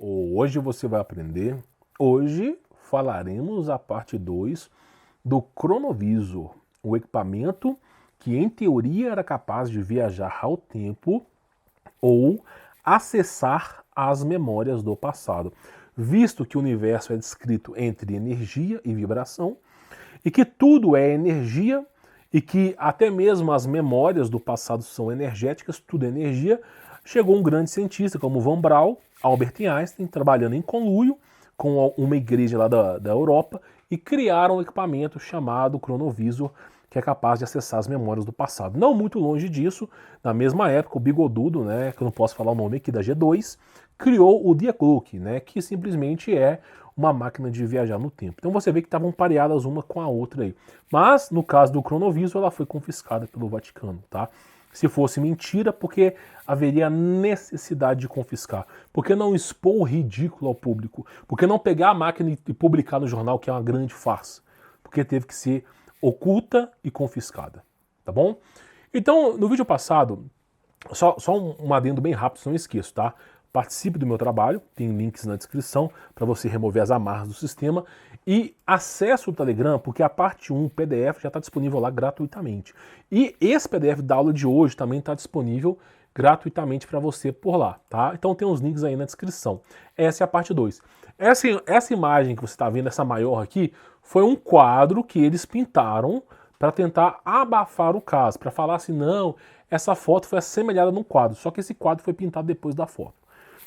Hoje você vai aprender. Hoje falaremos a parte 2 do cronovisor, o equipamento que em teoria era capaz de viajar ao tempo ou acessar as memórias do passado, visto que o universo é descrito entre energia e vibração, e que tudo é energia, e que até mesmo as memórias do passado são energéticas, tudo é energia. Chegou um grande cientista como Von Braun, Albert Einstein, trabalhando em conluio com uma igreja lá da Europa, e criaram um equipamento chamado cronovisor, que é capaz de acessar as memórias do passado. Não muito longe disso, na mesma época, o Bigodudo, né, que eu não posso falar o nome aqui, da G2, criou o Die Klok, né, que simplesmente é uma máquina de viajar no tempo. Então você vê que estavam pareadas uma com a outra aí. Mas, no caso do cronovisor, ela foi confiscada pelo Vaticano, tá? Se fosse mentira, porque haveria necessidade de confiscar? Por que não expor o ridículo ao público? Por que não pegar a máquina e publicar no jornal, que é uma grande farsa? Porque teve que ser oculta e confiscada, tá bom? Então, no vídeo passado, só um adendo bem rápido, não esqueço, tá? Participe do meu trabalho, tem links na descrição para você remover as amarras do sistema, e acesse o Telegram, porque a parte 1 PDF já está disponível lá gratuitamente. E esse PDF da aula de hoje também está disponível gratuitamente para você por lá, tá? Então tem os links aí na descrição. Essa é a parte 2. Essa imagem que você está vendo, essa maior aqui, foi um quadro que eles pintaram para tentar abafar o caso, para falar assim, não, essa foto foi assemelhada num quadro, só que esse quadro foi pintado depois da foto.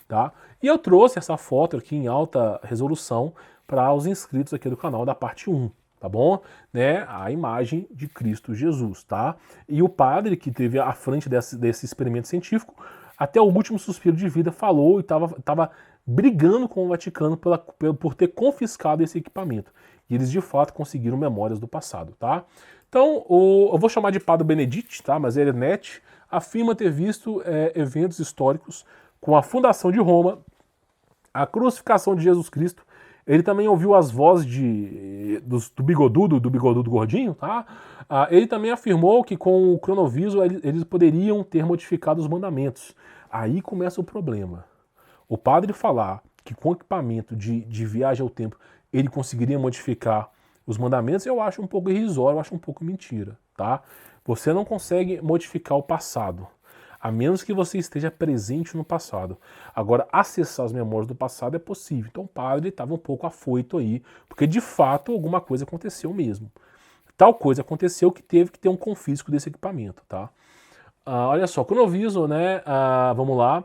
Tá? E eu trouxe essa foto aqui em alta resolução para os inscritos aqui do canal da parte 1, tá bom? Né? A imagem de Cristo Jesus, tá? E o padre que teve à frente desse experimento científico, até o último suspiro de vida, falou e estava brigando com o Vaticano por ter confiscado esse equipamento. E eles de fato conseguiram memórias do passado, tá? Então, eu vou chamar de Padre Benedict, tá? Mas Ernest afirma ter visto eventos históricos com a fundação de Roma, a crucificação de Jesus Cristo. Ele também ouviu as vozes do bigodudo gordinho, tá? Ele também afirmou que com o cronovisor eles poderiam ter modificado os mandamentos. Aí começa o problema. O padre falar que com equipamento de viagem ao tempo ele conseguiria modificar os mandamentos, eu acho um pouco irrisório, eu acho um pouco mentira, tá? Você não consegue modificar o passado, a menos que você esteja presente no passado. Agora, acessar as memórias do passado é possível. Então o padre estava um pouco afoito aí, porque de fato alguma coisa aconteceu mesmo. Tal coisa aconteceu que teve que ter um confisco desse equipamento, tá? Olha só, cronovisor, né? Vamos lá.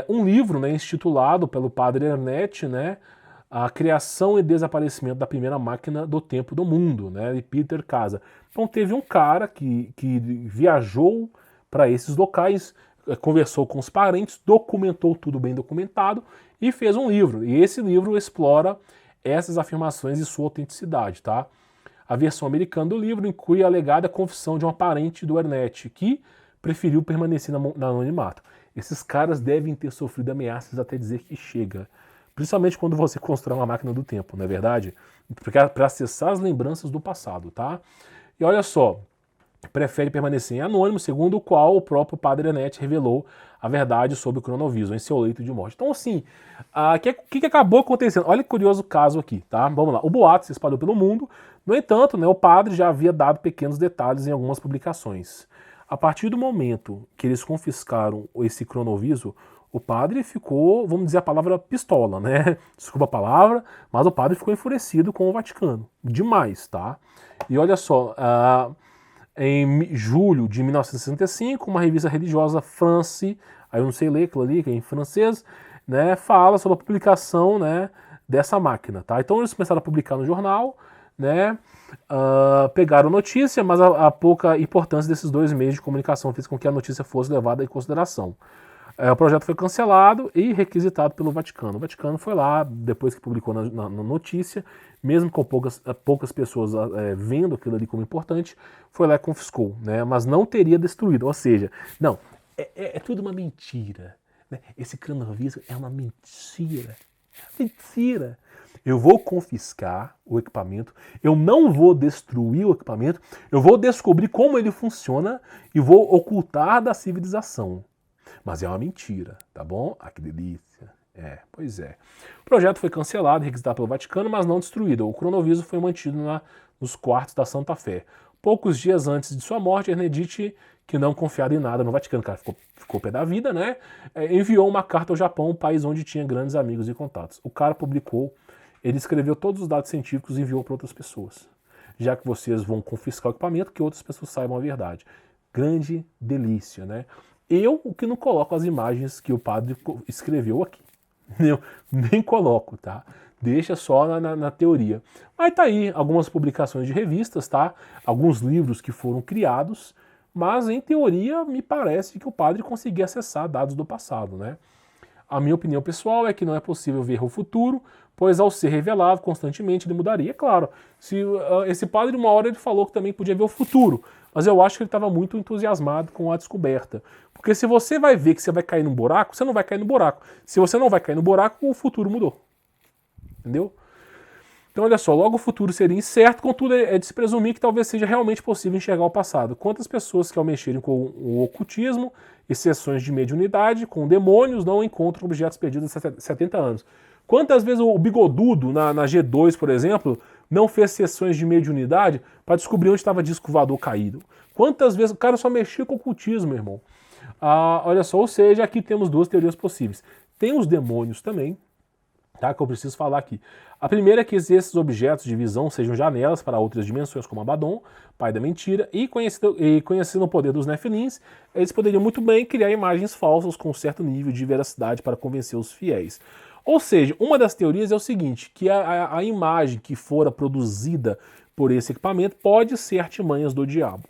Um livro, né, intitulado pelo padre Ernest, né? A criação e desaparecimento da primeira máquina do tempo do mundo, né? De Peter Casa. Então teve um cara que viajou para esses locais, conversou com os parentes, documentou tudo bem documentado e fez um livro. E esse livro explora essas afirmações e sua autenticidade, tá? A versão americana do livro inclui a alegada confissão de um parente do Ernest, que preferiu permanecer no anonimato. Esses caras devem ter sofrido ameaças até dizer que chega. Principalmente quando você constrói uma máquina do tempo, não é verdade? Para acessar as lembranças do passado, tá? E olha só, prefere permanecer em anônimo, segundo o qual o próprio padre Ernest revelou a verdade sobre o cronovisor em seu leito de morte. Então, assim, o que acabou acontecendo? Olha que curioso caso aqui, tá? Vamos lá. O boato se espalhou pelo mundo. No entanto, né, o padre já havia dado pequenos detalhes em algumas publicações. A partir do momento que eles confiscaram esse cronovisor, o padre ficou, vamos dizer a palavra pistola, né? Desculpa a palavra, mas o padre ficou enfurecido com o Vaticano. Demais, tá? E olha só, em julho de 1965, uma revista religiosa, France, aí eu não sei ler aquilo ali, que é em francês, né, fala sobre a publicação, né, dessa máquina, tá? Então eles começaram a publicar no jornal, né, pegaram notícia, mas a pouca importância desses 2 meios de comunicação fez com que a notícia fosse levada em consideração. O projeto foi cancelado e requisitado pelo Vaticano. O Vaticano foi lá, depois que publicou na notícia, mesmo com poucas pessoas vendo aquilo ali como importante, foi lá e confiscou, né? Mas não teria destruído. Ou seja, não, é tudo uma mentira. Né? Esse cronovisor é uma mentira. Mentira. Eu vou confiscar o equipamento, eu não vou destruir o equipamento, eu vou descobrir como ele funciona e vou ocultar da civilização. Mas é uma mentira, tá bom? Ah, que delícia. Pois é. O projeto foi cancelado, requisitado pelo Vaticano, mas não destruído. O cronoviso foi mantido nos quartos da Santa Fé. Poucos dias antes de sua morte, Ernedite, que não confiava em nada no Vaticano, cara, ficou pé da vida, né? Enviou uma carta ao Japão, um país onde tinha grandes amigos e contatos. O cara publicou, ele escreveu todos os dados científicos e enviou para outras pessoas. Já que vocês vão confiscar o equipamento, que outras pessoas saibam a verdade. Grande delícia, né? Eu, o que não coloco as imagens que o padre escreveu aqui. Eu nem coloco, tá? Deixa só na teoria. Mas tá aí algumas publicações de revistas, tá? Alguns livros que foram criados, mas em teoria me parece que o padre conseguia acessar dados do passado, né? A minha opinião pessoal é que não é possível ver o futuro, pois ao ser revelado constantemente ele mudaria. É claro, se esse padre uma hora ele falou que também podia ver o futuro, mas eu acho que ele estava muito entusiasmado com a descoberta. Porque se você vai ver que você vai cair num buraco, você não vai cair no buraco. Se você não vai cair no buraco, o futuro mudou. Entendeu? Então olha só, logo o futuro seria incerto, contudo é de se presumir que talvez seja realmente possível enxergar o passado. Quantas pessoas que ao mexerem com o ocultismo e sessões de mediunidade, com demônios, não encontram objetos perdidos há 70 anos? Quantas vezes o bigodudo na G2, por exemplo, não fez sessões de mediunidade para descobrir onde estava disco voador caído? Quantas vezes o cara só mexia com o ocultismo, meu irmão? Olha só, ou seja, aqui temos duas teorias possíveis. Tem os demônios também, tá, que eu preciso falar aqui. A primeira é que esses objetos de visão sejam janelas para outras dimensões, como Abaddon, pai da mentira, e conhecendo o poder dos Nefilins, eles poderiam muito bem criar imagens falsas com um certo nível de veracidade para convencer os fiéis. Ou seja, uma das teorias é o seguinte, que a imagem que fora produzida por esse equipamento pode ser artimanhas do diabo.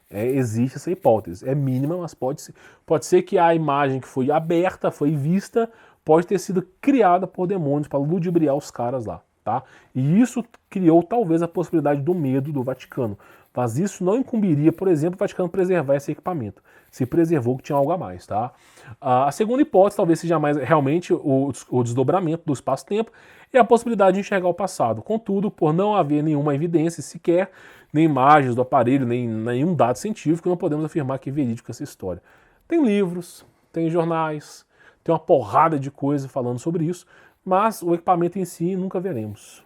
Existe essa hipótese. É mínima, mas pode ser. Pode ser que a imagem que foi aberta, foi vista, pode ter sido criada por demônios para ludibriar os caras lá, tá? E isso criou talvez a possibilidade do medo do Vaticano. Mas isso não incumbiria, por exemplo, o Vaticano preservar esse equipamento. Se preservou que tinha algo a mais, tá? A segunda hipótese talvez seja mais realmente o desdobramento do espaço-tempo e a possibilidade de enxergar o passado. Contudo, por não haver nenhuma evidência sequer, nem imagens do aparelho, nem nenhum dado científico, não podemos afirmar que é verídico essa história. Tem livros, tem jornais, tem uma porrada de coisa falando sobre isso, mas o equipamento em si nunca veremos.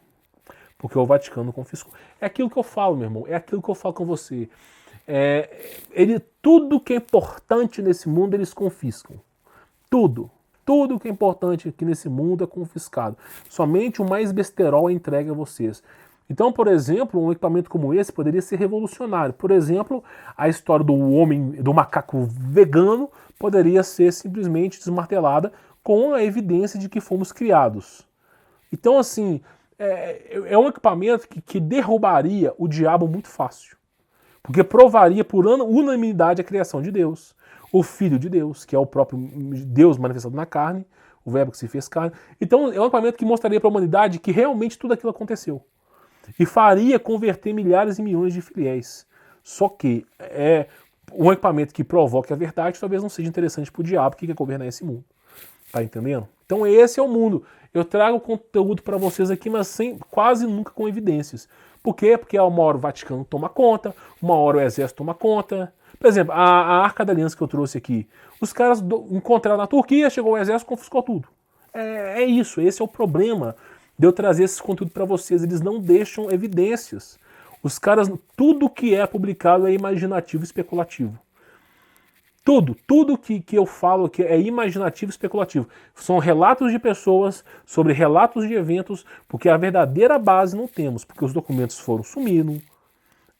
Porque o Vaticano confiscou. É aquilo que eu falo, meu irmão, é aquilo que eu falo com você. Tudo que é importante nesse mundo eles confiscam. Tudo. Tudo que é importante aqui nesse mundo é confiscado. Somente o mais besterol é entregue a vocês. Então, por exemplo, um equipamento como esse poderia ser revolucionário. Por exemplo, a história do macaco vegano poderia ser simplesmente desmartelada com a evidência de que fomos criados. Então, assim, é um equipamento que derrubaria o diabo muito fácil. Porque provaria por unanimidade a criação de Deus, o Filho de Deus, que é o próprio Deus manifestado na carne, o verbo que se fez carne. Então, é um equipamento que mostraria para a humanidade que realmente tudo aquilo aconteceu. E faria converter milhares e milhões de fiéis. Só que um equipamento que provoque a verdade talvez não seja interessante para o diabo que quer governar esse mundo. Tá entendendo? Então esse é o mundo. Eu trago conteúdo para vocês aqui, mas quase nunca com evidências. Por quê? Porque uma hora o Vaticano toma conta, uma hora o exército toma conta. Por exemplo, a Arca da Aliança que eu trouxe aqui. Os caras encontraram na Turquia, chegou o exército, confiscou tudo. É isso, esse é o problema de eu trazer esse conteúdo para vocês. Eles não deixam evidências. Os caras, tudo que é publicado é imaginativo e especulativo. Tudo que eu falo aqui é imaginativo e especulativo. São relatos de pessoas sobre relatos de eventos, porque a verdadeira base não temos, porque os documentos foram sumindo,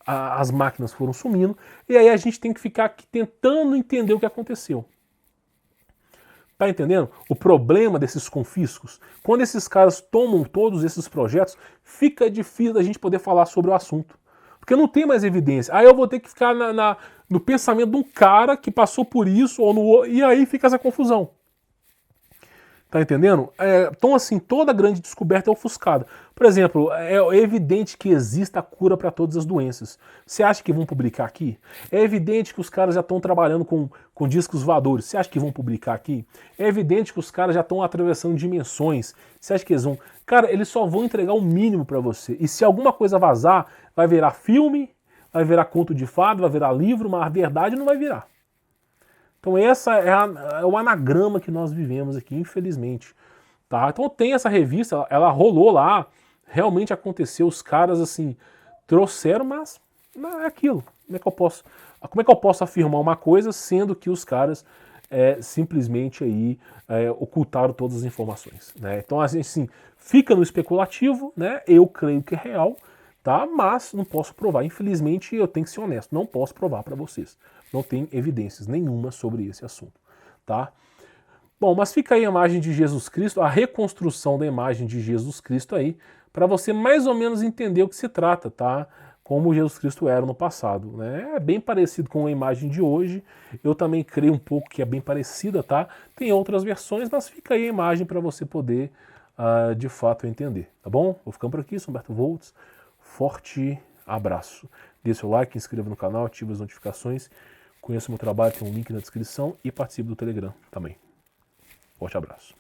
as máquinas foram sumindo, e aí a gente tem que ficar aqui tentando entender o que aconteceu. Tá entendendo? O problema desses confiscos, quando esses caras tomam todos esses projetos, fica difícil da gente poder falar sobre o assunto. Porque não tem mais evidência. Aí eu vou ter que ficar no pensamento de um cara que passou por isso, e aí fica essa confusão. Tá entendendo? Então, assim, toda grande descoberta é ofuscada. Por exemplo, é evidente que existe a cura para todas as doenças. Você acha que vão publicar aqui? É evidente que os caras já estão trabalhando com discos voadores. Você acha que vão publicar aqui? É evidente que os caras já estão atravessando dimensões. Você acha que eles vão... Cara, eles só vão entregar o mínimo para você. E se alguma coisa vazar, vai virar filme, vai virar conto de fada, vai virar livro, mas a verdade não vai virar. Então essa é o anagrama que nós vivemos aqui, infelizmente. tá? Então tem essa revista, ela rolou lá, realmente aconteceu, os caras assim trouxeram, mas não é aquilo. Como é que eu posso afirmar uma coisa sendo que os caras simplesmente aí ocultaram todas as informações, né? Então assim, fica no especulativo, né? Eu creio que é real, tá? Mas não posso provar. Infelizmente eu tenho que ser honesto, não posso provar para vocês. Não tem evidências nenhuma sobre esse assunto, tá? Bom, mas fica aí a imagem de Jesus Cristo, a reconstrução da imagem de Jesus Cristo aí, para você mais ou menos entender o que se trata, tá? Como Jesus Cristo era no passado, né? É bem parecido com a imagem de hoje. Eu também creio um pouco que é bem parecida, tá? Tem outras versões, mas fica aí a imagem para você poder, de fato, entender, tá bom? Vou ficando por aqui, sou Humberto Voltz. Forte abraço. Dê seu like, inscreva no canal, ative as notificações. Conheça o meu trabalho, tem um link na descrição e participe do Telegram também. Forte abraço.